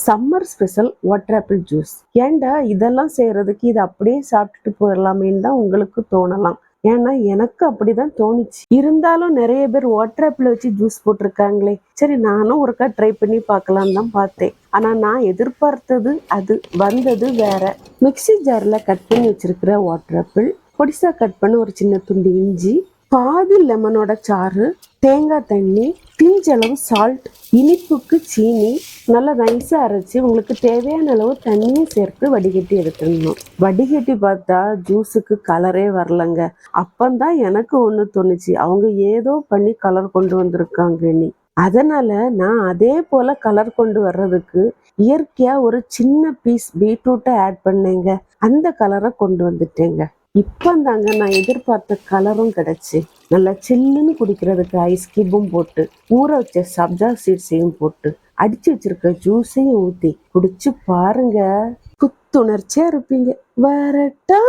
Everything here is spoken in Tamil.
Summer special water apple juice. ஏன்டா இதெல்லாம் செய்யறதுக்கு இதை அப்படியே சாப்பிட்டுட்டு போயிடலாமேன்னு தான் உங்களுக்கு தோணலாம். ஏன்னா எனக்கு அப்படிதான் தோணுச்சு. இருந்தாலும் நிறைய பேர் வாட்டர் ஆப்பிள் வச்சு ஜூஸ் போட்டிருக்காங்களே, சரி நானும் ஒருக்கா ட்ரை பண்ணி பார்க்கலான்னு தான் பார்த்தேன். ஆனா நான் எதிர்பார்த்தது அது வந்தது வேற. மிக்ஸி ஜார்ல கட் பண்ணி வச்சிருக்கிற வாட்டர் ஆப்பிள், பொடிசா கட் பண்ண ஒரு சின்ன துண்டு இஞ்சி, பாதி லெமனோட சாறு, தேங்காய் தண்ணி, பிஞ்சளவு சால்ட், இனிப்புக்கு சீனி, நல்லா நைஸா அரைச்சி உங்களுக்கு தேவையான அளவு தண்ணியும் சேர்த்து வடிகட்டி எடுத்துடணும். வடிகட்டி பார்த்தா ஜூஸுக்கு கலரே வரலங்க. அப்பந்தான் எனக்கு ஒண்ணு தோணுச்சு, அவங்க ஏதோ பண்ணி கலர் கொண்டு வந்திருக்காங்க நீ. அதனால நான் அதே போல கலர் கொண்டு வர்றதுக்கு இயற்கையா ஒரு சின்ன பீஸ் பீட்ரூட்டை ஆட் பண்ணேங்க. அந்த கலரை கொண்டு வந்துட்டேங்க. இப்பந்தாங்க நான் எதிர்பார்த்த கலரும் கிடைச்சு, நல்லா சில்லுன்னு குடிக்கிறதுக்கு ஐஸ் கியூபும் போட்டு, ஊற வச்ச சப்ஜா சீட்ஸையும் போட்டு, அடிச்சு வச்சிருக்க ஜூஸையும் ஊத்தி குடிச்சு பாருங்க, புத்துணர்ச்சியா இருப்பீங்க. வரட்டா?